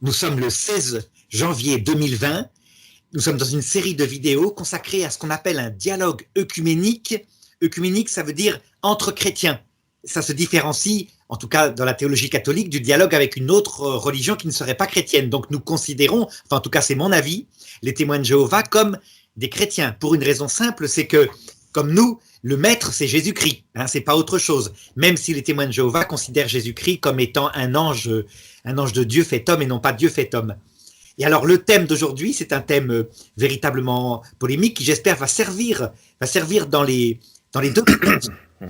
Nous sommes le 16 janvier 2020. Nous sommes dans une série de vidéos consacrées à ce qu'on appelle un dialogue œcuménique. Œcuménique, ça veut dire entre chrétiens. Ça se différencie, en tout cas dans la théologie catholique, du dialogue avec une autre religion qui ne serait pas chrétienne. Donc nous considérons, enfin en tout cas c'est mon avis, les témoins de Jéhovah comme des chrétiens. Pour une raison simple, c'est que, comme nous, le maître c'est Jésus-Christ, c'est pas autre chose. Même si les témoins de Jéhovah considèrent Jésus-Christ comme étant un ange de Dieu fait homme et non pas Dieu fait homme. Et alors le thème d'aujourd'hui, c'est un thème véritablement polémique qui j'espère va servir dans les deux sens.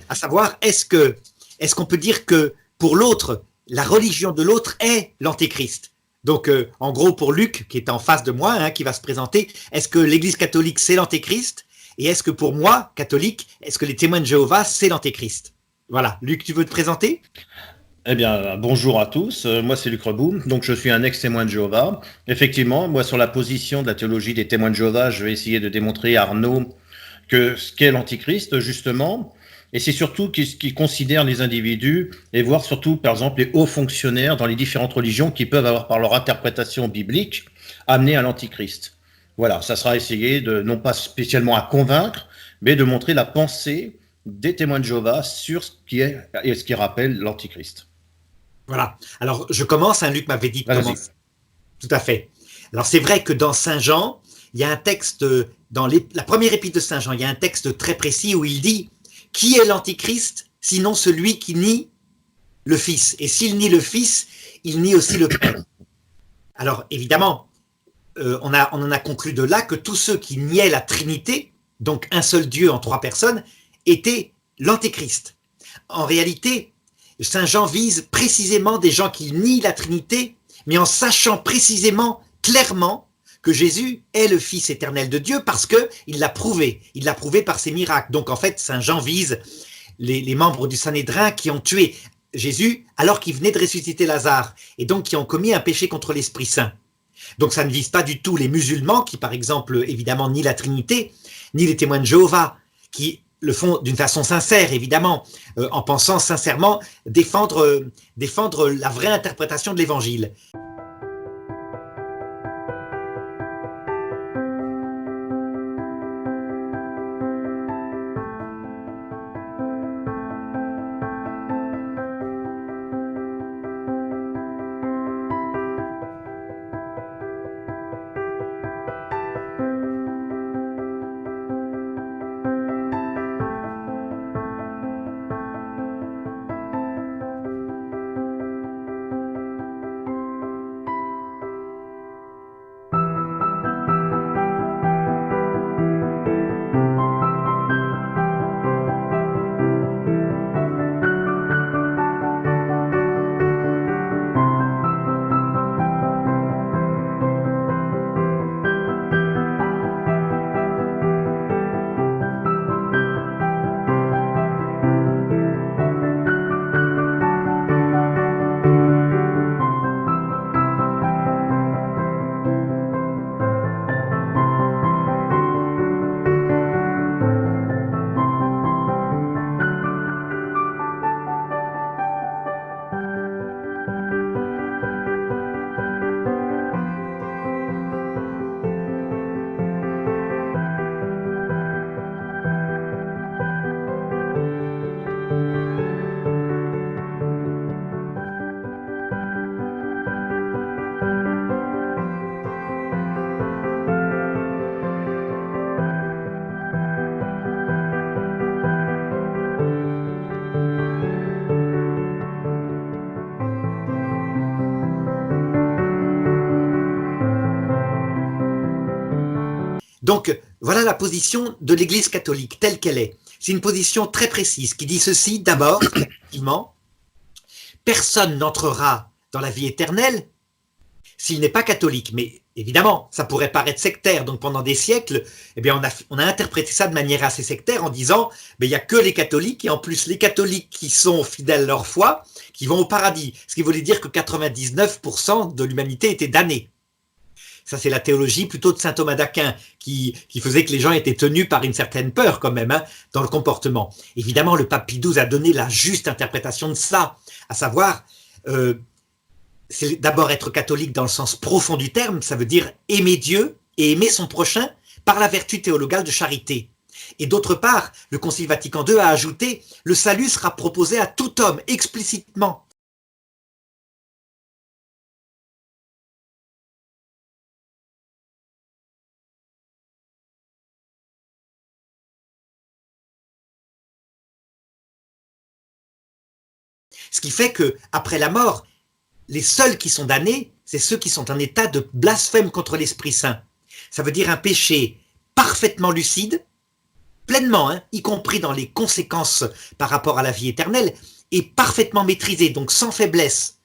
À savoir, est-ce qu'on peut dire que pour l'autre, la religion de l'autre est l'antéchrist? Donc en gros pour Luc qui est en face de moi, qui va se présenter, est-ce que l'Église catholique c'est l'antéchrist? Et est-ce que pour moi, catholique, est-ce que les témoins de Jéhovah c'est l'antéchrist? Voilà, Luc, tu veux te présenter? Eh bien, bonjour à tous. Moi, c'est Luc Reboum. Donc, je suis un ex-témoin de Jéhovah. Effectivement, moi, sur la position de la théologie des témoins de Jéhovah, je vais essayer de démontrer à Arnaud que ce qu'est l'antichrist, justement, et c'est surtout qui considère les individus et voir surtout, par exemple, les hauts fonctionnaires dans les différentes religions qui peuvent avoir, par leur interprétation biblique, amener à l'antichrist. Voilà, ça sera essayer de, non pas spécialement à convaincre, mais de montrer la pensée des témoins de Jéhovah sur ce qui est et ce qui rappelle l'antichrist. Voilà. Alors, je commence, Luc m'avait dit de commencer. Tout à fait. Alors, c'est vrai que dans Saint Jean, il y a un texte, dans la première épître de Saint Jean, il y a un texte très précis où il dit « Qui est l'antichrist, sinon celui qui nie le Fils ?» Et s'il nie le Fils, il nie aussi le Père. Alors, évidemment, on en a conclu de là que tous ceux qui niaient la Trinité, donc un seul Dieu en trois personnes, étaient l'antéchrist. En réalité, Saint Jean vise précisément des gens qui nient la Trinité, mais en sachant précisément, clairement, que Jésus est le Fils éternel de Dieu parce qu'il l'a prouvé. Il l'a prouvé par ses miracles. Donc en fait, Saint Jean vise les membres du Sanhédrin qui ont tué Jésus alors qu'il venait de ressusciter Lazare et donc qui ont commis un péché contre l'Esprit Saint. Donc ça ne vise pas du tout les musulmans qui, par exemple, évidemment, nient la Trinité, ni les témoins de Jéhovah qui le font d'une façon sincère, évidemment, en pensant sincèrement défendre la vraie interprétation de l'Évangile. Donc, voilà la position de l'Église catholique, telle qu'elle est. C'est une position très précise qui dit ceci, d'abord, effectivement, personne n'entrera dans la vie éternelle s'il n'est pas catholique. Mais évidemment, ça pourrait paraître sectaire. Donc, pendant des siècles, eh bien, on a interprété ça de manière assez sectaire en disant il n'y a que les catholiques, et en plus, les catholiques qui sont fidèles à leur foi, qui vont au paradis. Ce qui voulait dire que 99% de l'humanité était damnée. Ça, c'est la théologie plutôt de saint Thomas d'Aquin qui faisait que les gens étaient tenus par une certaine peur quand même dans le comportement. Évidemment, le pape Pie XII a donné la juste interprétation de ça, à savoir c'est d'abord être catholique dans le sens profond du terme, ça veut dire aimer Dieu et aimer son prochain par la vertu théologale de charité. Et d'autre part, le Concile Vatican II a ajouté « Le salut sera proposé à tout homme explicitement ». Ce qui fait que après la mort, les seuls qui sont damnés, c'est ceux qui sont en état de blasphème contre l'Esprit Saint. Ça veut dire un péché parfaitement lucide, pleinement, y compris dans les conséquences par rapport à la vie éternelle, et parfaitement maîtrisé, donc sans faiblesse.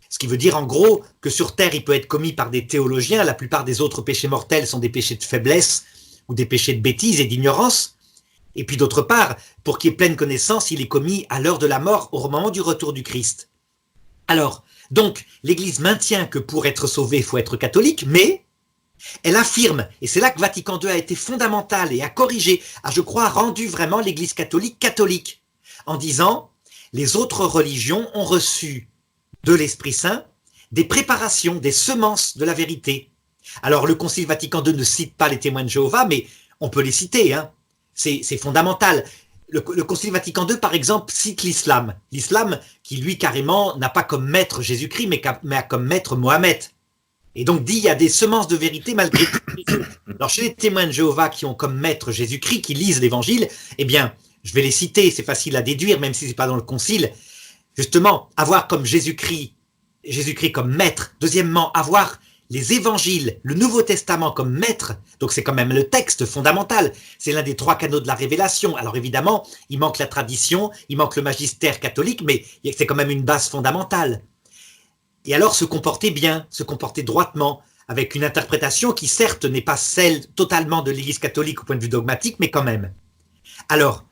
Ce qui veut dire en gros que sur terre, il peut être commis par des théologiens, la plupart des autres péchés mortels sont des péchés de faiblesse ou des péchés de bêtise et d'ignorance. Et puis d'autre part, pour qu'il y ait pleine connaissance, il est commis à l'heure de la mort, au moment du retour du Christ. Alors, donc, l'Église maintient que pour être sauvé, il faut être catholique, mais elle affirme, et c'est là que Vatican II a été fondamental et a corrigé, a, je crois, rendu vraiment l'Église catholique catholique, en disant, les autres religions ont reçu de l'Esprit Saint des préparations, des semences de la vérité. Alors, le Concile Vatican II ne cite pas les témoins de Jéhovah, mais on peut les citer, c'est fondamental. Le Concile Vatican II, par exemple, cite l'islam. L'islam qui, lui, carrément, n'a pas comme maître Jésus-Christ, mais a comme maître Mohammed. Et donc dit, il y a des semences de vérité malgré tout. Alors chez les témoins de Jéhovah qui ont comme maître Jésus-Christ, qui lisent l'Évangile, eh bien, je vais les citer, c'est facile à déduire, même si c'est pas dans le Concile. Justement, avoir comme Jésus-Christ comme maître. Deuxièmement, avoir les évangiles, le Nouveau Testament comme maître, donc c'est quand même le texte fondamental, c'est l'un des 3 canaux de la révélation. Alors évidemment, il manque la tradition, il manque le magistère catholique, mais c'est quand même une base fondamentale. Et alors se comporter bien, se comporter droitement, avec une interprétation qui certes n'est pas celle totalement de l'Église catholique au point de vue dogmatique, mais quand même. Alors,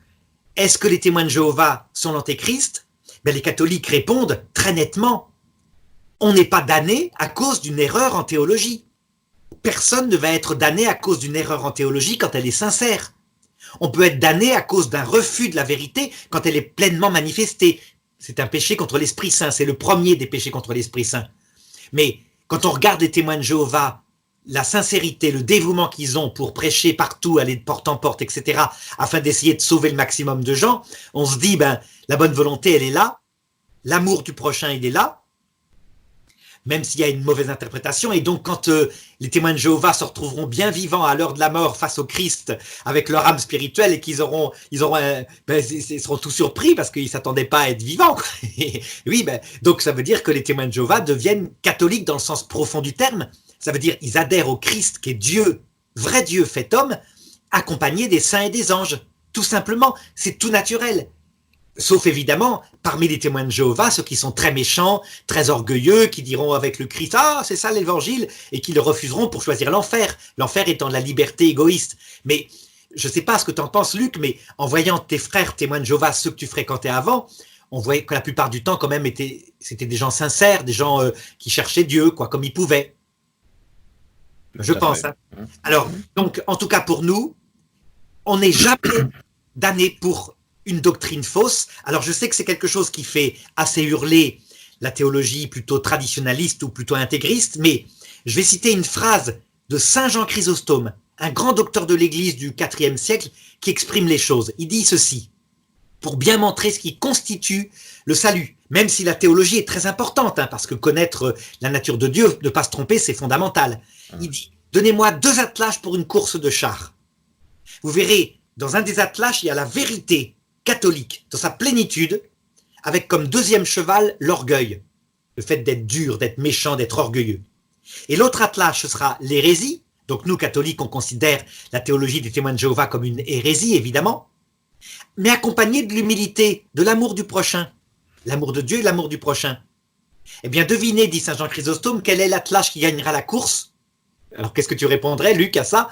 est-ce que les témoins de Jéhovah sont l'antéchrist ? Les catholiques répondent très nettement, on n'est pas damné à cause d'une erreur en théologie. Personne ne va être damné à cause d'une erreur en théologie quand elle est sincère. On peut être damné à cause d'un refus de la vérité quand elle est pleinement manifestée. C'est un péché contre l'Esprit Saint, c'est le premier des péchés contre l'Esprit Saint. Mais quand on regarde les témoins de Jéhovah, la sincérité, le dévouement qu'ils ont pour prêcher partout, aller de porte en porte, etc., afin d'essayer de sauver le maximum de gens, on se dit, la bonne volonté, elle est là, l'amour du prochain, il est là, même s'il y a une mauvaise interprétation. Et donc, quand les témoins de Jéhovah se retrouveront bien vivants à l'heure de la mort face au Christ, avec leur âme spirituelle, et qu'ils ils seront tous surpris parce qu'ils ne s'attendaient pas à être vivants. Oui, donc ça veut dire que les témoins de Jéhovah deviennent catholiques dans le sens profond du terme. Ça veut dire qu'ils adhèrent au Christ qui est Dieu, vrai Dieu fait homme, accompagné des saints et des anges. Tout simplement, c'est tout naturel. Sauf évidemment, parmi les témoins de Jéhovah, ceux qui sont très méchants, très orgueilleux, qui diront avec le Christ « Ah, c'est ça l'évangile » et qui le refuseront pour choisir l'enfer. L'enfer étant de la liberté égoïste. Mais je ne sais pas ce que tu en penses, Luc, mais en voyant tes frères témoins de Jéhovah, ceux que tu fréquentais avant, on voyait que la plupart du temps, quand même, c'était des gens sincères, des gens qui cherchaient Dieu, comme ils pouvaient. Je pense. Alors, donc, en tout cas pour nous, on n'est jamais damné pour une doctrine fausse. Alors je sais que c'est quelque chose qui fait assez hurler la théologie plutôt traditionnaliste ou plutôt intégriste, mais je vais citer une phrase de Saint Jean Chrysostome, un grand docteur de l'Église du IVe siècle, qui exprime les choses. Il dit ceci, pour bien montrer ce qui constitue le salut, même si la théologie est très importante, parce que connaître la nature de Dieu, ne pas se tromper, c'est fondamental. Il dit, donnez-moi 2 attelages pour une course de chars. Vous verrez, dans un des attelages, il y a la vérité catholique, dans sa plénitude, avec comme deuxième cheval l'orgueil, le fait d'être dur, d'être méchant, d'être orgueilleux. Et l'autre attelage, ce sera l'hérésie. Donc nous, catholiques, on considère la théologie des témoins de Jéhovah comme une hérésie, évidemment, mais accompagnée de l'humilité, de l'amour du prochain, l'amour de Dieu et l'amour du prochain. Eh bien, devinez, dit Saint Jean Chrysostome, quel est l'attelage qui gagnera la course ? Alors, qu'est-ce que tu répondrais, Luc, à ça ?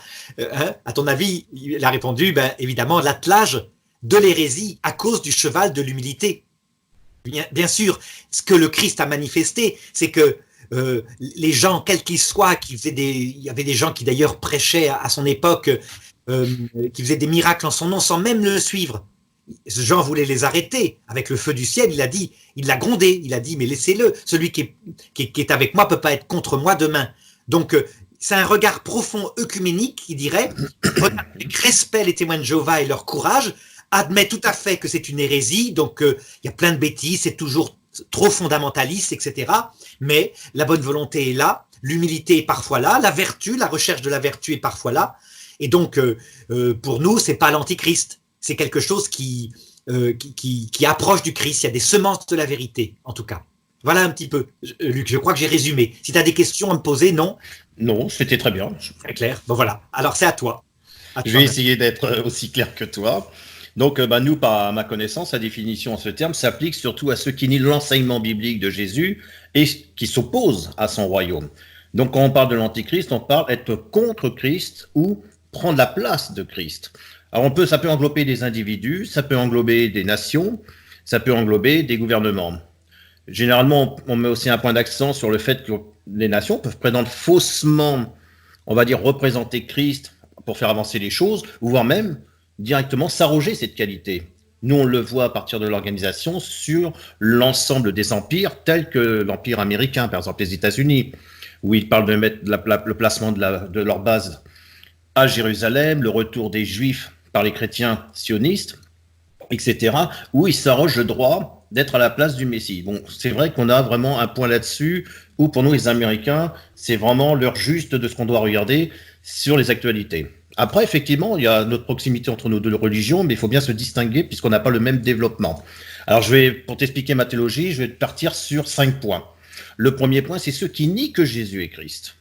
À ton avis, il a répondu, évidemment, l'attelage de l'hérésie à cause du cheval de l'humilité. Bien sûr, ce que le Christ a manifesté, c'est que les gens, quels qu'ils soient, il y avait des gens qui d'ailleurs prêchaient à son époque, qui faisaient des miracles en son nom sans même le suivre. Jean voulait les arrêter avec le feu du ciel. Il l'a grondé. Il a dit, mais laissez-le. Celui qui est avec moi peut pas être contre moi demain. Donc, c'est un regard profond œcuménique qui dirait, avec respect les témoins de Jéhovah et leur courage, admet tout à fait que c'est une hérésie. Donc, il y a plein de bêtises, c'est toujours trop fondamentaliste, etc. Mais la bonne volonté est là, l'humilité est parfois là, la vertu, la recherche de la vertu est parfois là. Et donc, pour nous, c'est pas l'antichrist. C'est quelque chose qui approche du Christ. Il y a des semences de la vérité, en tout cas. Voilà un petit peu, Luc, je crois que j'ai résumé. Si tu as des questions à me poser, non? Non, c'était très bien. Très clair. Bon, voilà. Alors, c'est à toi. Je vais essayer d'être aussi clair que toi. Donc, nous, par ma connaissance, la définition de ce terme s'applique surtout à ceux qui nient l'enseignement biblique de Jésus et qui s'opposent à son royaume. Donc, quand on parle de l'antichrist, on parle être contre Christ ou prendre la place de Christ. Alors, ça peut englober des individus, ça peut englober des nations, ça peut englober des gouvernements. Généralement, on met aussi un point d'accent sur le fait que les nations peuvent prétendre faussement, on va dire, représenter Christ pour faire avancer les choses, ou voire même directement s'arroger cette qualité. Nous, on le voit à partir de l'organisation sur l'ensemble des empires, tels que l'empire américain, par exemple les États-Unis, où ils parlent de mettre le placement de leur base à Jérusalem, le retour des Juifs par les chrétiens sionistes, etc., où ils s'arrogent le droit d'être à la place du Messie. Bon, c'est vrai qu'on a vraiment un point là-dessus, où pour nous, les Américains, c'est vraiment l'heure juste de ce qu'on doit regarder sur les actualités. Après, effectivement, il y a notre proximité entre nos deux religions, mais il faut bien se distinguer puisqu'on n'a pas le même développement. Alors, pour t'expliquer ma théologie, je vais partir sur 5 points. Le premier point, c'est ceux qui nient que Jésus est Christ.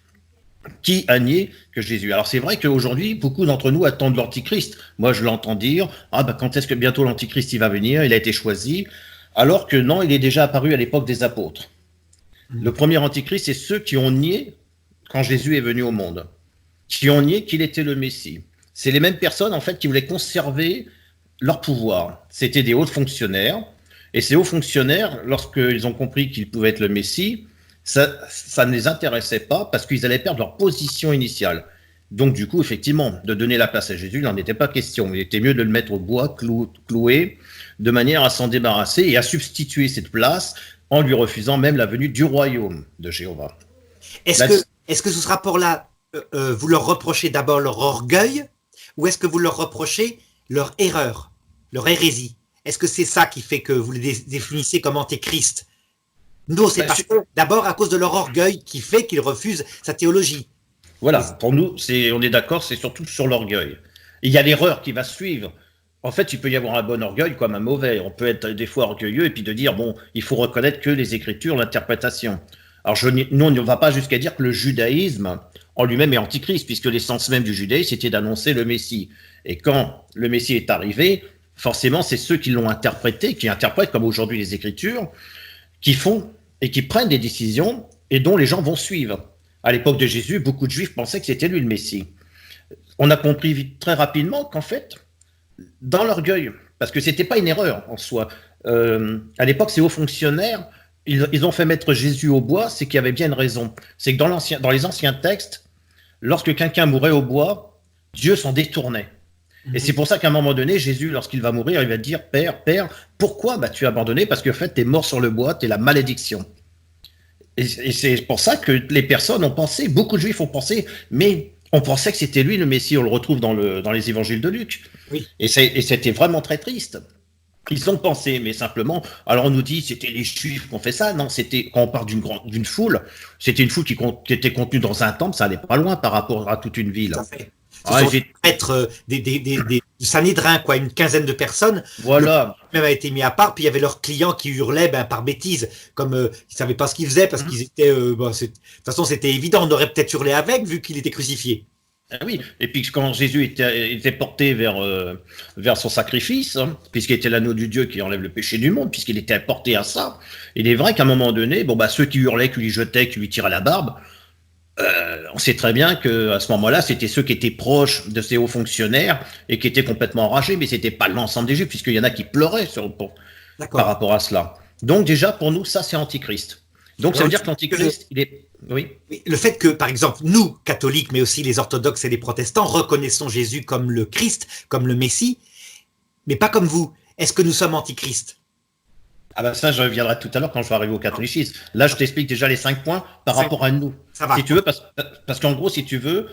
Qui a nié que Jésus? Alors, c'est vrai qu'aujourd'hui, beaucoup d'entre nous attendent l'Antichrist. Moi, je l'entends dire, quand est-ce que bientôt l'Antichrist il va venir? Il a été choisi. Alors que non, il est déjà apparu à l'époque des apôtres. Le premier Antichrist, c'est ceux qui ont nié quand Jésus est venu au monde, qui ont nié qu'il était le Messie. C'est les mêmes personnes, en fait, qui voulaient conserver leur pouvoir. C'était des hauts fonctionnaires, et ces hauts fonctionnaires, lorsqu'ils ont compris qu'ils pouvaient être le Messie, ça ne les intéressait pas parce qu'ils allaient perdre leur position initiale. Donc, du coup, effectivement, de donner la place à Jésus, il n'en était pas question. Il était mieux de le mettre au bois, cloué, de manière à s'en débarrasser et à substituer cette place en lui refusant même la venue du royaume de Jéhovah. Est-ce que sous ce rapport-là, vous leur reprochez d'abord leur orgueil ou est-ce que vous leur reprochez leur erreur, leur hérésie? Est-ce que c'est ça qui fait que vous les définissez comme antéchrist? Non, c'est parce que d'abord à cause de leur orgueil qui fait qu'ils refusent sa théologie. Voilà, pour nous, on est d'accord, c'est surtout sur l'orgueil. Il y a l'erreur qui va suivre. En fait, il peut y avoir un bon orgueil comme un mauvais. On peut être des fois orgueilleux et puis de dire, bon, il faut reconnaître que les Écritures, l'interprétation. Alors, nous, on ne va pas jusqu'à dire que le judaïsme en lui-même est antichrist, puisque l'essence même du judaïsme, c'était d'annoncer le Messie. Et quand le Messie est arrivé, forcément, c'est ceux qui l'ont interprété, qui interprètent comme aujourd'hui les Écritures, qui font et qui prennent des décisions et dont les gens vont suivre. À l'époque de Jésus, beaucoup de Juifs pensaient que c'était lui le Messie. On a compris très rapidement qu'en fait, dans l'orgueil, parce que c'était pas une erreur en soi. À l'époque, ces hauts fonctionnaires, ils ont fait mettre Jésus au bois, c'est qu'il y avait bien une raison. C'est que dans les anciens textes, lorsque quelqu'un mourait au bois, Dieu s'en détournait. Et c'est pour ça qu'à un moment donné, Jésus, lorsqu'il va mourir, il va dire, Père, pourquoi m'as-tu abandonné? Parce qu'en fait, t'es mort sur le bois, t'es la malédiction. Et c'est pour ça que les personnes ont pensé, beaucoup de Juifs ont pensé, mais on pensait que c'était lui le Messie, on le retrouve dans les évangiles de Luc. Oui. Et c'était vraiment très triste. Ils ont pensé, mais simplement, alors on nous dit c'était les Juifs qui ont fait ça. Non, c'était, quand on parle d'une foule, c'était une foule qui était contenue dans un temple, ça allait pas loin par rapport à toute une ville. Ce sont être des Sanhédrin, quoi, une quinzaine de personnes. Voilà. Même a été mis à part, puis il y avait leurs clients qui hurlaient par bêtise, comme ils ne savaient pas ce qu'ils faisaient, parce qu'ils étaient. De toute façon, c'était évident, on aurait peut-être hurlé avec, vu qu'il était crucifié. Ah oui, et puis quand Jésus était porté vers son sacrifice, puisqu'il était l'anneau du Dieu qui enlève le péché du monde, puisqu'il était porté à ça, il est vrai qu'à un moment donné, ceux qui hurlaient, qui lui jetaient, qui lui tiraient la barbe, on sait très bien qu'à ce moment-là, c'était ceux qui étaient proches de ces hauts fonctionnaires et qui étaient complètement enragés, mais ce n'était pas l'ensemble des Juifs, puisqu'il y en a qui pleuraient par rapport à cela. Donc déjà, pour nous, ça c'est Antichrist. Donc ça veut dire que l'Antichrist, il est... Oui. Le fait que, par exemple, nous, catholiques, mais aussi les orthodoxes et les protestants, reconnaissons Jésus comme le Christ, comme le Messie, mais pas comme vous. est-ce que nous sommes antichrist? Ah ben ça, je reviendrai tout à l'heure quand je vais arriver au catholicisme. Là, je t'explique déjà les 5 points par rapport à nous. Ça va. Si tu veux, parce qu'en gros, si tu veux,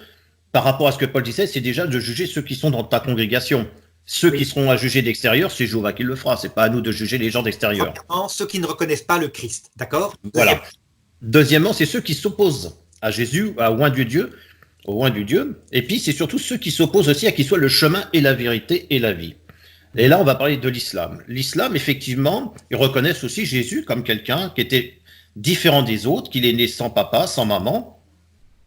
par rapport à ce que Paul disait, c'est déjà de juger ceux qui sont dans ta congrégation. Ceux qui seront à juger d'extérieur, c'est Jéhovah qui le fera. C'est pas à nous de juger les gens d'extérieur. Premièrement, ceux qui ne reconnaissent pas le Christ, d'accord? Voilà. Deuxièmement, c'est ceux qui s'opposent à Jésus, au oint du Dieu. Et puis, c'est surtout ceux qui s'opposent aussi à qu'il soit le chemin et la vérité et la vie. Et là, on va parler de l'islam. L'islam, effectivement, ils reconnaissent aussi Jésus comme quelqu'un qui était différent des autres, qu'il est né sans papa, sans maman,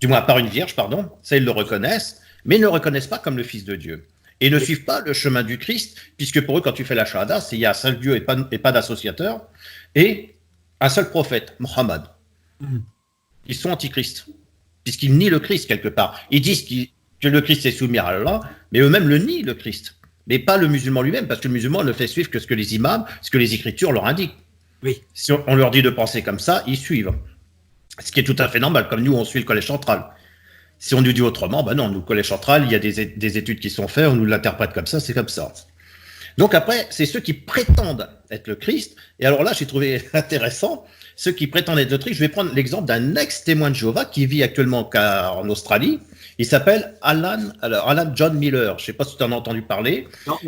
du moins par une vierge, pardon. Ça, ils le reconnaissent, mais ils ne le reconnaissent pas comme le Fils de Dieu. Et ne suivent pas le chemin du Christ, puisque pour eux, quand tu fais la shahada, c'est il y a un seul Dieu et pas d'associateur, et un seul prophète, Mohammed. Ils sont antichristes, puisqu'ils nient le Christ quelque part. Ils disent que le Christ est soumis à Allah, mais eux-mêmes le nient, le Christ. Mais pas le musulman lui-même, parce que le musulman ne fait suivre que ce que les imams, ce que les écritures leur indiquent. Oui. Si on leur dit de penser comme ça, ils suivent. Ce qui est tout à fait normal, comme nous, on suit le collège central. Si on nous dit autrement, ben non, nous, le collège central, il y a des études qui sont faites, on nous l'interprète comme ça, c'est comme ça. Donc après, c'est ceux qui prétendent être le Christ. Et alors là, j'ai trouvé intéressant, ceux qui prétendent être le Christ. Je vais prendre l'exemple d'un ex-témoin de Jéhovah qui vit actuellement en Australie. Il s'appelle Alan John Miller. Je ne sais pas si tu en as entendu parler. Non.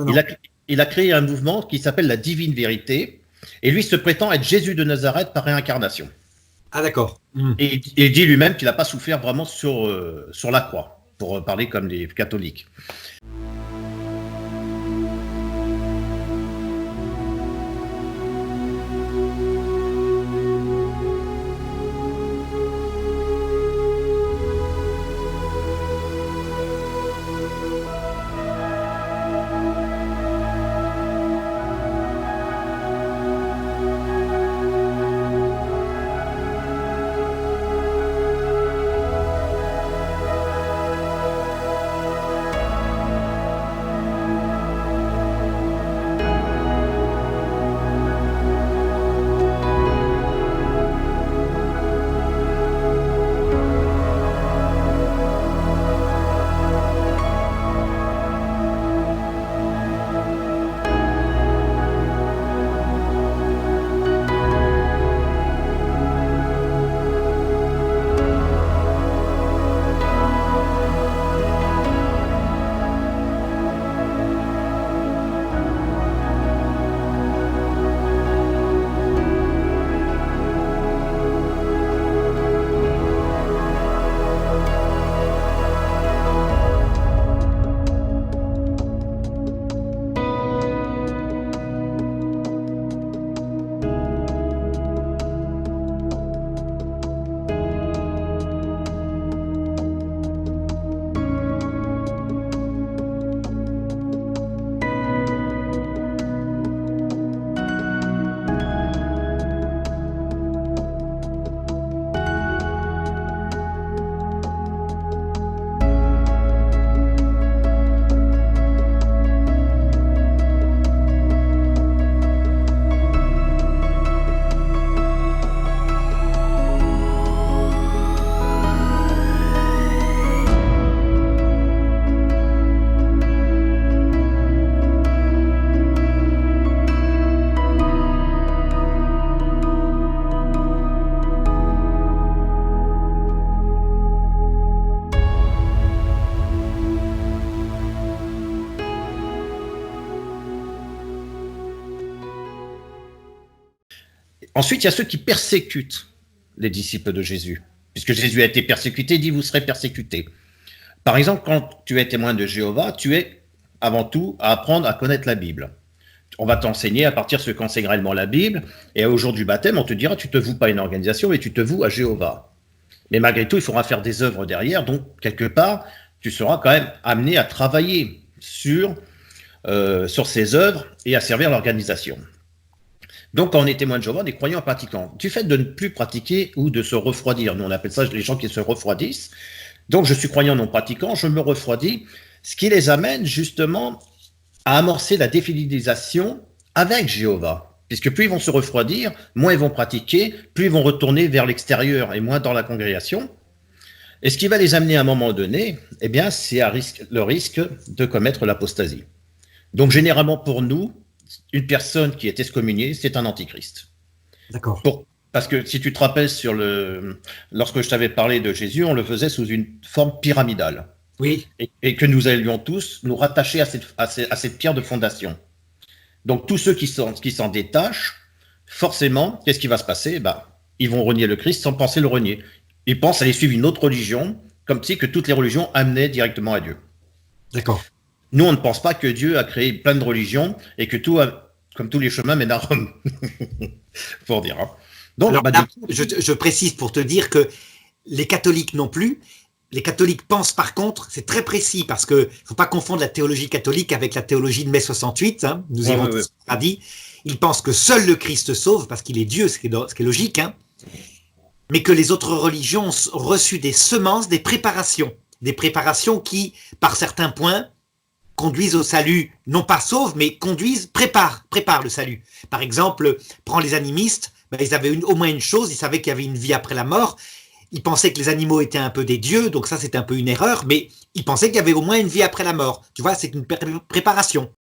Il a créé un mouvement qui s'appelle la Divine Vérité. Et lui se prétend être Jésus de Nazareth par réincarnation. Ah, d'accord. Et il dit lui-même qu'il n'a pas souffert vraiment sur la croix, pour parler comme les catholiques. Ensuite, il y a ceux qui persécutent les disciples de Jésus. Puisque Jésus a été persécuté, il dit « vous serez persécutés ». Par exemple, quand tu es témoin de Jéhovah, tu es avant tout à apprendre à connaître la Bible. On va t'enseigner à partir de ce qu'enseigne réellement la Bible, et au jour du baptême, on te dira « tu te voues pas à une organisation, mais tu te voues à Jéhovah ». Mais malgré tout, il faudra faire des œuvres derrière, donc quelque part, tu seras quand même amené à travailler sur ces œuvres et à servir l'organisation. Donc, quand on est témoin de Jéhovah, on est croyant en pratiquant. Du fait de ne plus pratiquer ou de se refroidir, nous on appelle ça les gens qui se refroidissent. Donc, je suis croyant non pratiquant, je me refroidis, ce qui les amène justement à amorcer la défidélisation avec Jéhovah. Puisque plus ils vont se refroidir, moins ils vont pratiquer, plus ils vont retourner vers l'extérieur et moins dans la congrégation. Et ce qui va les amener à un moment donné, eh bien, c'est le risque de commettre l'apostasie. Donc, généralement pour nous, une personne qui est excommuniée, c'est un antichrist. D'accord. Parce que si tu te rappelles lorsque je t'avais parlé de Jésus, on le faisait sous une forme pyramidale. Oui. Et que nous allions tous nous rattacher à cette pierre de fondation. Donc tous ceux qui s'en détachent, forcément, qu'est-ce qui va se passer? Ils vont renier le Christ sans penser le renier. Ils pensent aller suivre une autre religion, comme si que toutes les religions amenaient directement à Dieu. D'accord. Nous, on ne pense pas que Dieu a créé plein de religions et que comme tous les chemins mènent à Rome. Pour dire. Hein. Donc, alors, là, je précise pour te dire que les catholiques non plus. Les catholiques pensent par contre, c'est très précis parce que faut pas confondre la théologie catholique avec la théologie de mai 68. Hein, nous irons tous au paradis. Ils pensent que seul le Christ sauve parce qu'il est Dieu, ce qui est logique. Hein, mais que les autres religions ont reçu des semences, des préparations qui, par certains points, conduisent au salut, non pas sauvent, mais préparent le salut. Par exemple, prends les animistes, ils avaient au moins une chose, ils savaient qu'il y avait une vie après la mort, ils pensaient que les animaux étaient un peu des dieux, donc ça c'était un peu une erreur, mais ils pensaient qu'il y avait au moins une vie après la mort. Tu vois, c'est une préparation.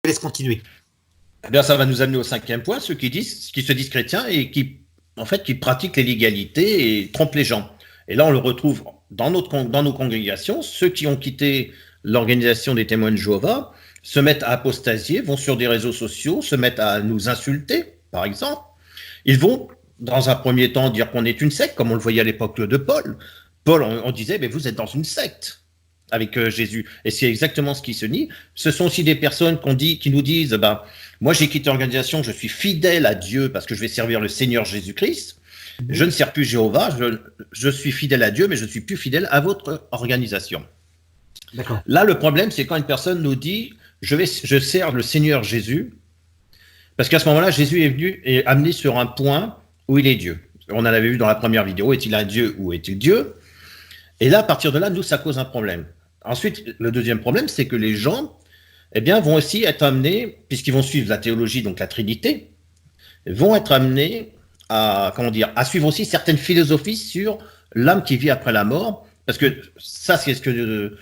Je laisse continuer. Eh bien, ça va nous amener au 5e point, ceux qui se disent chrétiens et qui pratiquent l'illégalité et trompent les gens. Et là, on le retrouve dans nos congrégations. Ceux qui ont quitté l'organisation des témoins de Jéhovah se mettent à apostasier, vont sur des réseaux sociaux, se mettent à nous insulter, par exemple. Ils vont, dans un premier temps, dire qu'on est une secte, comme on le voyait à l'époque de Paul. Paul, on disait, mais vous êtes dans une secte avec Jésus. Et c'est exactement ce qui se nie. Ce sont aussi des personnes qui nous disent, moi j'ai quitté l'organisation, je suis fidèle à Dieu parce que je vais servir le Seigneur Jésus-Christ. Je ne sers plus Jéhovah, je suis fidèle à Dieu, mais je ne suis plus fidèle à votre organisation. D'accord. Là, le problème, c'est quand une personne nous dit, je sers le Seigneur Jésus, parce qu'à ce moment-là, Jésus est venu et amené sur un point où il est Dieu. On en avait vu dans la première vidéo, est-il un Dieu ou est-il Dieu? Et là, à partir de là, nous, ça cause un problème. Ensuite, le deuxième problème, c'est que les gens, vont aussi être amenés, puisqu'ils vont suivre la théologie, donc la Trinité, vont être amenés à suivre aussi certaines philosophies sur l'âme qui vit après la mort, parce que ça, c'est ce que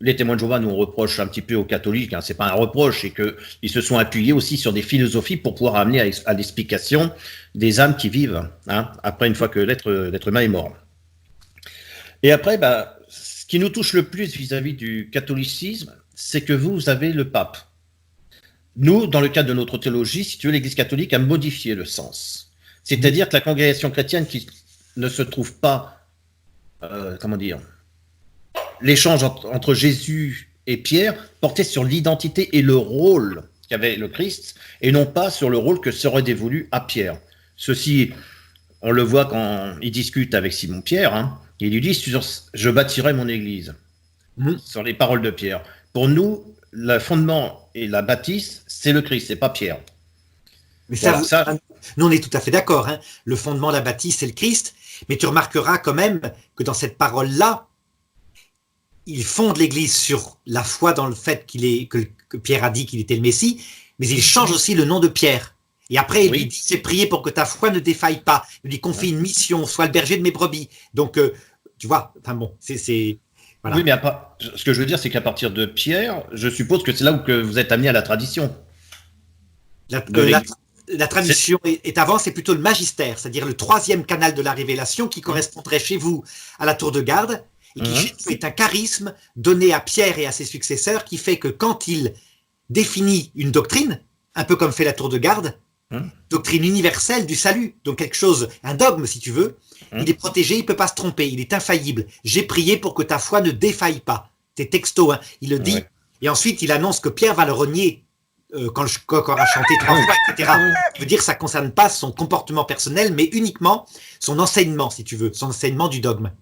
les témoins de Jéhovah nous reprochent un petit peu aux catholiques. Hein, c'est pas un reproche, c'est qu'ils se sont appuyés aussi sur des philosophies pour pouvoir amener à l'explication des âmes qui vivent après une fois que l'être humain est mort. Et après, ce qui nous touche le plus vis-à-vis du catholicisme, c'est que vous avez le pape. Nous, dans le cadre de notre théologie, si tu veux, l'Église catholique a modifié le sens. C'est-à-dire que la congrégation chrétienne qui ne se trouve pas, l'échange entre Jésus et Pierre portait sur l'identité et le rôle qu'avait le Christ, et non pas sur le rôle que serait dévolu à Pierre. Ceci, on le voit quand il discute avec Simon-Pierre, il lui dit, je bâtirai mon église, sur les paroles de Pierre. Pour nous, le fondement et la bâtisse, c'est le Christ, c'est pas Pierre. Mais nous, on est tout à fait d'accord. Le fondement, la bâtisse, c'est le Christ. Mais tu remarqueras quand même que dans cette parole-là, il fonde l'Église sur la foi dans le fait que Pierre a dit qu'il était le Messie, mais il change aussi le nom de Pierre. Et après, il lui dit, c'est prier pour que ta foi ne défaille pas. Il lui confie une mission, sois le berger de mes brebis. Donc, tu vois, voilà. Oui, mais ce que je veux dire, c'est qu'à partir de Pierre, je suppose que c'est là où vous êtes amené à la tradition. La tradition est avant, c'est plutôt le magistère, c'est-à-dire le 3e canal de la révélation qui correspondrait chez vous à la tour de garde et qui est un charisme donné à Pierre et à ses successeurs qui fait que quand il définit une doctrine, un peu comme fait la tour de garde, doctrine universelle du salut, donc quelque chose, un dogme si tu veux, il est protégé, il ne peut pas se tromper, il est infaillible. J'ai prié pour que ta foi ne défaille pas. C'est texto, il le dit. Et ensuite, il annonce que Pierre va le renier quand le coq aura chanté 3 fois, etc. Ça veut dire que ça ne concerne pas son comportement personnel, mais uniquement son enseignement, si tu veux, son enseignement du dogme.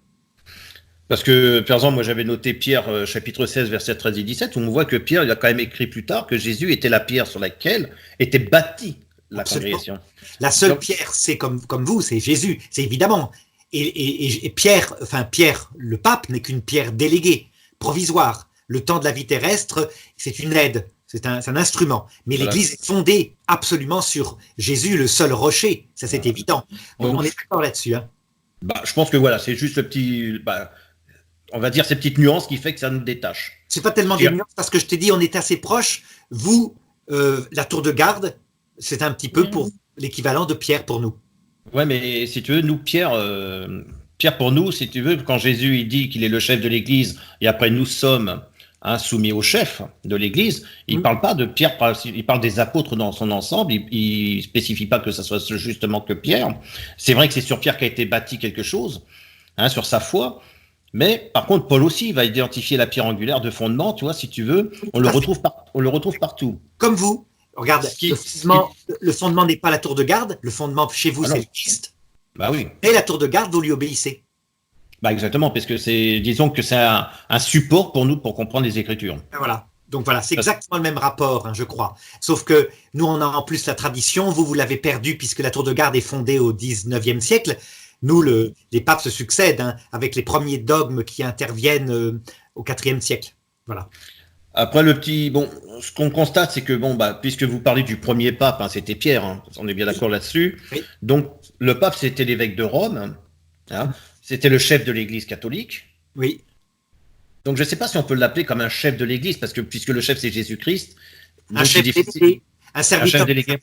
Parce que, par exemple, moi j'avais noté Pierre chapitre 16, versets 13 et 17, où on voit que Pierre, il a quand même écrit plus tard que Jésus était la pierre sur laquelle était bâtie la Absolument. congrégation. La seule Donc, pierre, c'est comme vous, c'est Jésus, c'est évidemment. Et Pierre, enfin Pierre, le pape n'est qu'une pierre déléguée, provisoire. Le temps de la vie terrestre, c'est une aide, c'est un instrument. Mais voilà. l'Église est fondée absolument sur Jésus, le seul rocher. Ça, c'est Voilà. évident. Donc, On est d'accord là-dessus. Hein. bah, je pense que voilà, c'est juste le petit, bah, on va dire ces petites nuances qui fait que ça nous détache. C'est pas tellement des nuances parce que je t'ai dit, on est assez proche. Vous, la tour de garde, c'est un petit peu pour l'équivalent de Pierre pour nous. Ouais, mais si tu veux, nous, Pierre, Pierre pour nous, si tu veux, quand Jésus il dit qu'il est le chef de l'Église et après nous sommes soumis au chef de l'Église, il parle pas de Pierre, il parle des apôtres dans son ensemble, il spécifie pas que ça soit justement que Pierre. C'est vrai que c'est sur Pierre qu'a été bâti quelque chose, sur sa foi, mais par contre, Paul aussi va identifier la pierre angulaire de fondement, tu vois, si tu veux, on le retrouve partout. Comme vous. Regarde, Ce qui- le fondement n'est pas la tour de garde, le fondement chez vous, c'est le Christ. Bah oui. Et la tour de garde, vous lui obéissez. Bah exactement, parce que disons que c'est un support pour nous pour comprendre les Écritures. Voilà. Donc voilà, c'est exactement le même rapport, hein, je crois. Sauf que nous, on a en plus la tradition, vous l'avez perdu puisque la tour de garde est fondée au 19e siècle. Nous, les papes se succèdent hein, avec les premiers dogmes qui interviennent au 4e siècle. Voilà. Après ce qu'on constate, c'est que puisque vous parlez du premier pape, c'était Pierre, on est bien d'accord là-dessus. Oui. Donc le pape, c'était l'évêque de Rome, c'était le chef de l'Église catholique. Oui. Donc je ne sais pas si on peut l'appeler comme un chef de l'Église, parce que puisque le chef c'est Jésus-Christ, Un chef délégué, un serviteur, délégué.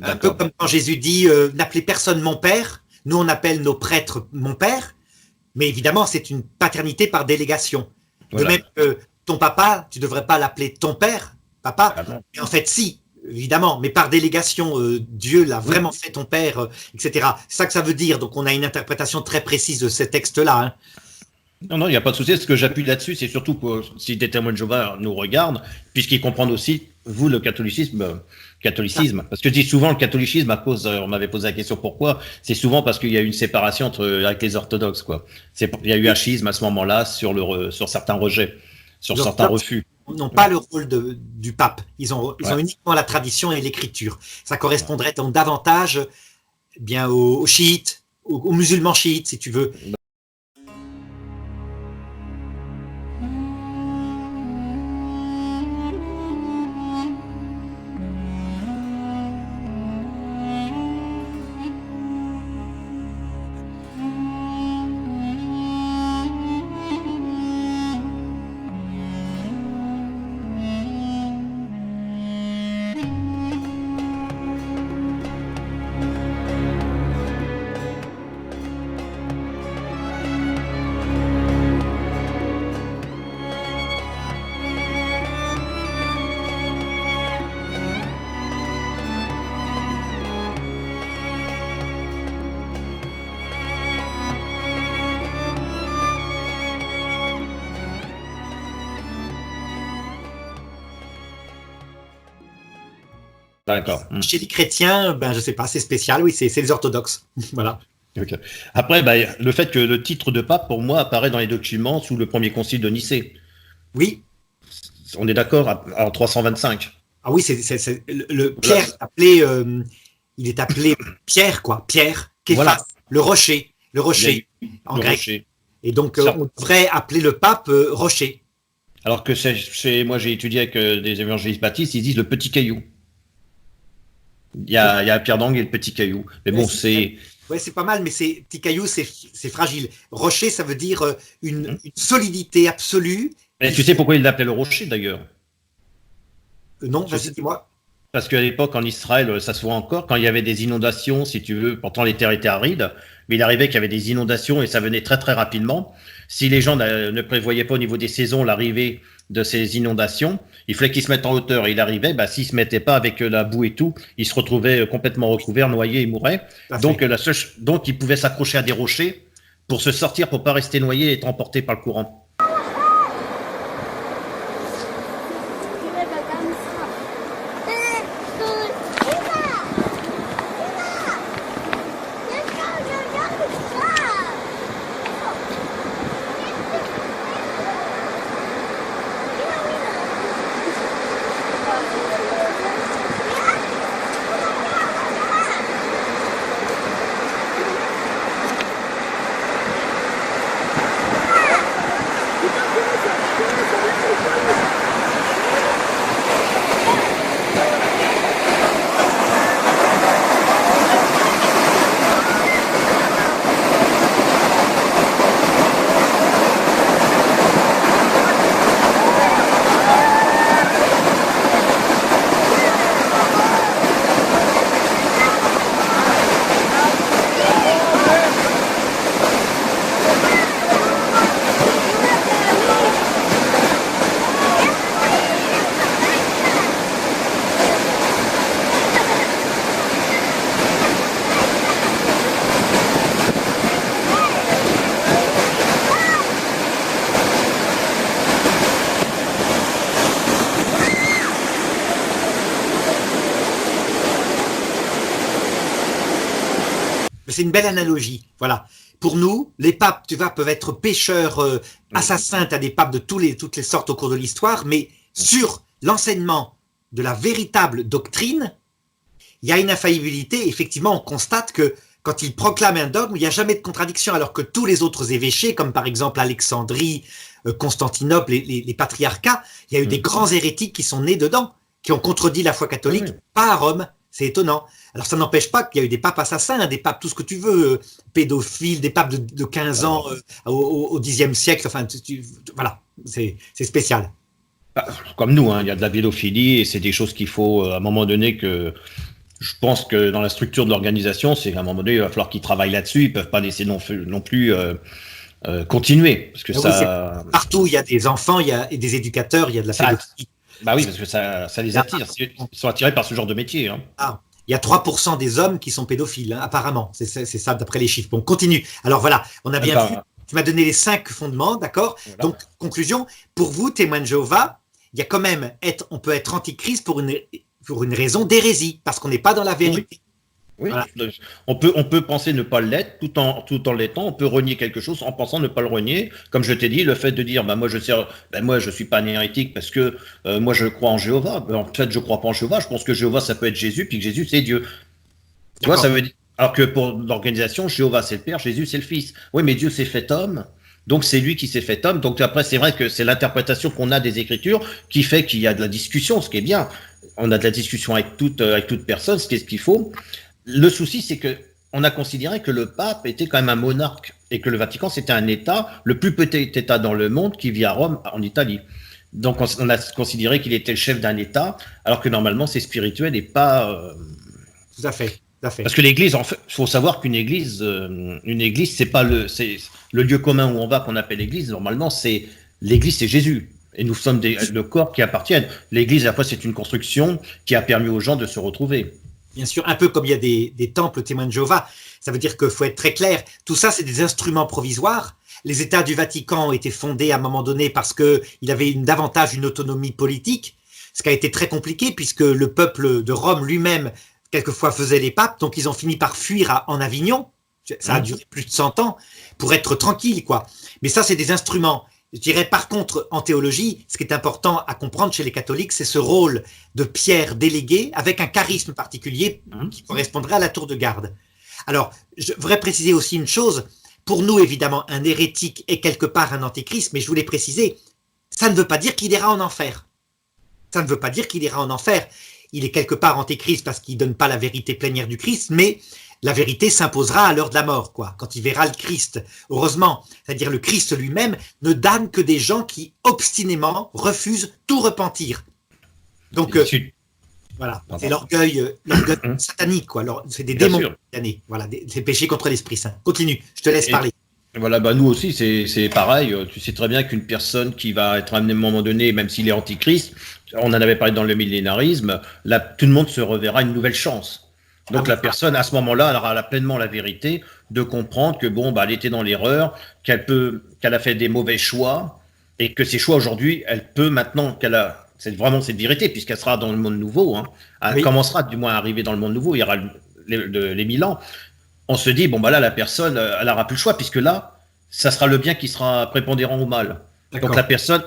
Un peu comme quand Jésus dit n'appelez personne mon père. Nous on appelle nos prêtres mon père, mais évidemment c'est une paternité par délégation. Voilà. De même que ton papa, tu devrais pas l'appeler ton père, papa. Et en fait, si, évidemment, mais par délégation, Dieu l'a vraiment fait ton père, etc. C'est ça que ça veut dire. Donc, on a une interprétation très précise de ces textes-là. Hein. Non, il n'y a pas de souci. Ce que j'appuie là-dessus, c'est surtout pour si des témoins de Jéhovah nous regardent, puisqu'ils comprennent aussi, vous, le catholicisme. Parce que je dis souvent le catholicisme, à cause, on m'avait posé la question pourquoi, c'est souvent parce qu'il y a eu une séparation avec les orthodoxes, quoi. Il y a eu un schisme à ce moment-là sur certains rejets. Sur certains refus. Ils n'ont pas le rôle du pape. Ils ont uniquement la tradition et l'écriture. Ça correspondrait donc davantage bien aux chiites, aux musulmans chiites, si tu veux. D'accord. Chez les chrétiens, ben je sais pas, c'est spécial. Oui, c'est les orthodoxes. Voilà. Okay. Après, le fait que le titre de pape, pour moi, apparaît dans les documents sous le premier concile de Nicée. Oui. On est d'accord en 325. Ah oui, le Pierre est appelé, il est appelé Pierre, quoi. Pierre, Képhas, voilà. le rocher en grec. Rocher. Et donc, on devrait appeler le pape rocher. Alors que moi, j'ai étudié avec des évangélistes baptistes, ils disent le petit caillou. Il y a Pierre d'Angle et le petit caillou. Mais bon, c'est... Ouais, c'est pas mal, mais petit caillou, c'est fragile. Rocher, ça veut dire une solidité absolue. Et tu sais pourquoi il l'appelait le rocher, d'ailleurs? Non, vas-y, dis-moi. Parce qu'à l'époque, en Israël, ça se voit encore, quand il y avait des inondations, si tu veux, pourtant les terres étaient arides, mais il arrivait qu'il y avait des inondations et ça venait très très rapidement. Si les gens ne prévoyaient pas au niveau des saisons l'arrivée de ces inondations, il fallait qu'ils se mettent en hauteur. Et il arrivait, s'ils ne se mettaient pas avec la boue et tout, ils se retrouvaient complètement recouverts, noyés et mouraient. Donc ils pouvaient s'accrocher à des rochers pour se sortir, pour ne pas rester noyés et être emportés par le courant. c'est une belle analogie. Voilà. Pour nous, les papes, tu vois, peuvent être pécheurs, assassins, tu as des papes de toutes les sortes au cours de l'histoire, mais sur l'enseignement de la véritable doctrine, il y a une infaillibilité. Effectivement, on constate que quand ils proclament un dogme, il n'y a jamais de contradiction, alors que tous les autres évêchés, comme par exemple Alexandrie, Constantinople, les patriarcats, il y a eu des grands hérétiques qui sont nés dedans, qui ont contredit la foi catholique, pas à Rome. C'est étonnant. Alors ça n'empêche pas qu'il y a eu des papes assassins, des papes tout ce que tu veux, pédophiles, des papes de 15 ans au Xe siècle. Enfin, voilà, c'est spécial. Comme nous, hein, il y a de la pédophilie et c'est des choses qu'il faut, à un moment donné, que je pense que dans la structure de l'organisation, c'est qu'à un moment donné, il va falloir qu'ils travaillent là-dessus. Ils ne peuvent pas laisser non plus continuer. Parce que partout, il y a des enfants, il y a des éducateurs, il y a de la pédophilie. Bah oui, parce que ça les attire. Ils sont attirés par ce genre de métier. Hein. Il y a 3% des hommes qui sont pédophiles, hein, apparemment. C'est ça, d'après les chiffres. Bon, continue. Alors voilà, on a bien vu. Tu m'as donné les 5 fondements, d'accord. Voilà. Donc, conclusion, pour vous, témoins de Jéhovah, il y a quand même, on peut être antichrist pour une raison d'hérésie, parce qu'on n'est pas dans la vérité. Oui, voilà. On peut penser ne pas l'être tout en l'étant. On peut renier quelque chose en pensant ne pas le renier. Comme je t'ai dit, le fait de dire moi je suis pas un hérétique parce que moi je crois en Jéhovah. En fait, je crois pas en Jéhovah. Je pense que Jéhovah ça peut être Jésus, puis que Jésus c'est Dieu. Tu vois, ça veut dire. Alors que pour l'organisation, Jéhovah c'est le Père, Jésus c'est le Fils. Oui, mais Dieu s'est fait homme. Donc c'est lui qui s'est fait homme. Donc après c'est vrai que c'est l'interprétation qu'on a des Écritures qui fait qu'il y a de la discussion, ce qui est bien. On a de la discussion avec toute personne, ce qu'il faut. Le souci, c'est que on a considéré que le pape était quand même un monarque et que le Vatican, c'était un État, le plus petit État dans le monde qui vit à Rome, en Italie. Donc, on a considéré qu'il était le chef d'un État, alors que normalement, c'est spirituel et pas... Tout à fait. Parce que l'Église, en fait, il faut savoir qu'une Église, c'est pas le lieu commun où on va qu'on appelle l'Église. Normalement, l'Église, c'est Jésus. Et nous sommes le corps qui appartiennent. L'Église, après, c'est une construction qui a permis aux gens de se retrouver. Bien sûr, un peu comme il y a des temples témoins de Jéhovah. Ça veut dire qu'il faut être très clair. Tout ça, c'est des instruments provisoires. Les États du Vatican ont été fondés à un moment donné parce qu'il avait davantage une autonomie politique, ce qui a été très compliqué puisque le peuple de Rome lui-même, quelquefois, faisait les papes. Donc, ils ont fini par fuir en Avignon. Ça a duré plus de 100 ans pour être tranquille, quoi. Mais ça, c'est des instruments. Je dirais par contre, en théologie, ce qui est important à comprendre chez les catholiques, c'est ce rôle de Pierre délégué avec un charisme particulier qui correspondrait à la tour de garde. Alors, je voudrais préciser aussi une chose. Pour nous, évidemment, un hérétique est quelque part un antéchrist, mais je voulais préciser, ça ne veut pas dire qu'il ira en enfer. Ça ne veut pas dire qu'il ira en enfer. Il est quelque part antéchrist parce qu'il ne donne pas la vérité plénière du Christ, mais la vérité s'imposera à l'heure de la mort, quoi, quand il verra le Christ. Heureusement, c'est-à-dire le Christ lui-même ne damne que des gens qui obstinément refusent tout repentir. Donc, voilà, c'est l'orgueil satanique, quoi. C'est des démons satanés, voilà, des péchés contre l'Esprit Saint. Continue, je te laisse parler. Voilà, nous aussi, c'est pareil. Tu sais très bien qu'une personne qui va être amenée à un moment donné, même s'il est antichrist, on en avait parlé dans le millénarisme, là, tout le monde se reverra une nouvelle chance. Donc la personne, à ce moment-là, elle aura pleinement la vérité de comprendre que elle était dans l'erreur, qu'elle a fait des mauvais choix et que ces choix aujourd'hui, elle peut maintenant c'est vraiment cette vérité puisqu'elle sera dans le monde nouveau. Hein, elle commencera du moins à arriver dans le monde nouveau. Il y aura les 1000 ans. On se dit là la personne, elle aura plus le choix puisque là, ça sera le bien qui sera prépondérant au mal. Donc la personne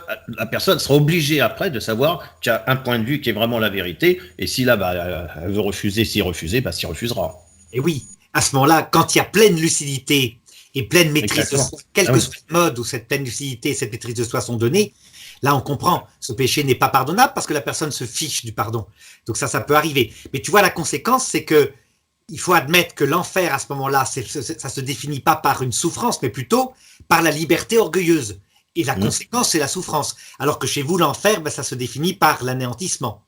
sera obligée après de savoir qu'il y a un point de vue qui est vraiment la vérité, et si là, elle veut refuser, s'y refusera. Et oui, à ce moment-là, quand il y a pleine lucidité et pleine maîtrise de soi, quel que soit le mode où cette pleine lucidité et cette maîtrise de soi sont données, là on comprend, ce péché n'est pas pardonnable parce que la personne se fiche du pardon. Donc ça peut arriver. Mais tu vois, la conséquence, c'est que il faut admettre que l'enfer, à ce moment-là, ça se définit pas par une souffrance, mais plutôt par la liberté orgueilleuse. Et la conséquence, c'est la souffrance. Alors que chez vous, l'enfer, ça se définit par l'anéantissement.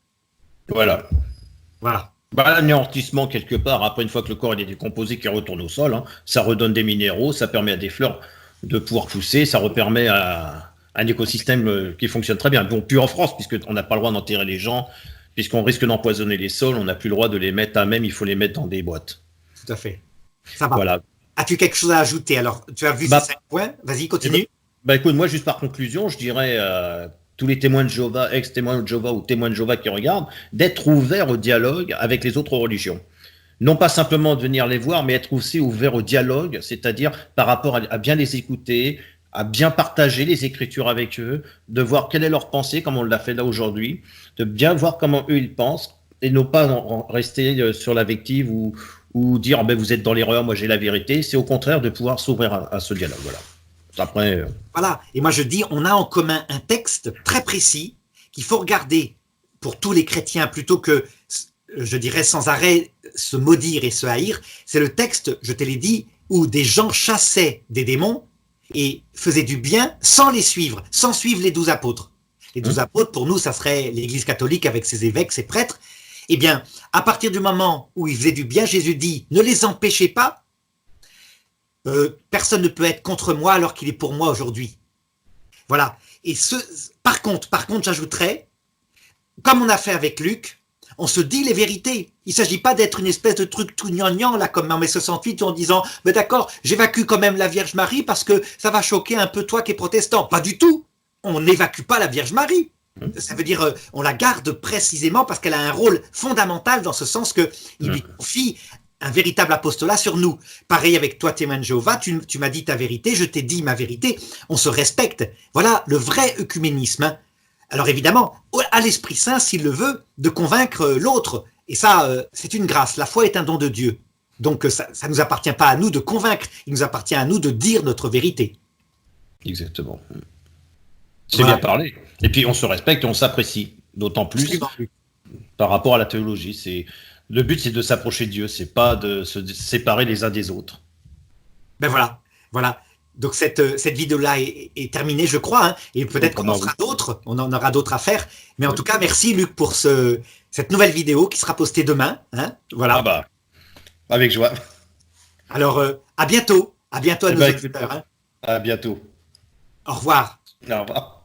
Voilà. L'anéantissement, quelque part, après une fois que le corps est décomposé, qui retourne au sol, ça redonne des minéraux, ça permet à des fleurs de pouvoir pousser, ça permet à un écosystème qui fonctionne très bien. Bon, plus en France, puisqu'on n'a pas le droit d'enterrer les gens, puisqu'on risque d'empoisonner les sols, on n'a plus le droit de les mettre à même, il faut les mettre dans des boîtes. Tout à fait. Ça va. Voilà. As-tu quelque chose à ajouter? Alors, tu as vu ces 5 points. Vas-y, continue. Écoute, moi, juste par conclusion, je dirais tous les témoins de Jéhovah, ex-témoins de Jéhovah ou témoins de Jéhovah qui regardent, d'être ouverts au dialogue avec les autres religions. non pas simplement de venir les voir, mais être aussi ouvert au dialogue, c'est-à-dire par rapport à bien les écouter, à bien partager les Écritures avec eux, de voir quelle est leur pensée, comme on l'a fait là aujourd'hui, de bien voir comment eux ils pensent, et non pas rester sur l'invective ou dire oh, ben, vous êtes dans l'erreur, moi j'ai la vérité. C'est au contraire de pouvoir s'ouvrir à ce dialogue. Voilà. Après, Voilà. Et moi je dis, on a en commun un texte très précis qu'il faut regarder pour tous les chrétiens plutôt que, je dirais, sans arrêt se maudire et se haïr. C'est le texte, je te l'ai dit, où des gens chassaient des démons et faisaient du bien sans les suivre, sans suivre les 12 apôtres. Les 12 apôtres, pour nous, ça serait l'Église catholique avec ses évêques, ses prêtres. Eh bien, à partir du moment où ils faisaient du bien, Jésus dit, ne les empêchez pas, personne ne peut être contre moi alors qu'il est pour moi aujourd'hui. Voilà. Et par contre, j'ajouterais, comme on a fait avec Luc, on se dit les vérités. Il ne s'agit pas d'être une espèce de truc tout gnangnan, là, comme en mai 68, en disant, mais d'accord, j'évacue quand même la Vierge Marie parce que ça va choquer un peu toi qui es protestant. Pas du tout. On n'évacue pas la Vierge Marie. Ça veut dire, on la garde précisément parce qu'elle a un rôle fondamental dans ce sens qu'il lui confie un véritable apostolat sur nous. Pareil avec toi, témoin de Jéhovah, tu m'as dit ta vérité, je t'ai dit ma vérité, on se respecte. Voilà le vrai œcuménisme. Hein. Alors évidemment, à l'Esprit Saint, s'il le veut, de convaincre l'autre. Et ça, c'est une grâce. La foi est un don de Dieu. Donc ça ne nous appartient pas à nous de convaincre, il nous appartient à nous de dire notre vérité. Exactement. C'est bien parlé. Et puis on se respecte et on s'apprécie, d'autant plus par rapport à la théologie. Le but, c'est de s'approcher de Dieu, c'est pas de se séparer les uns des autres. Ben voilà. Donc cette vidéo-là est terminée, je crois, hein, et peut-être qu'on en fera d'autres, on en aura d'autres à faire. Mais en tout cas, merci Luc pour cette nouvelle vidéo qui sera postée demain. Hein, voilà. Ah bah, avec joie. Alors, à bientôt à nos auditeurs. Hein. À bientôt. Au revoir. Au revoir.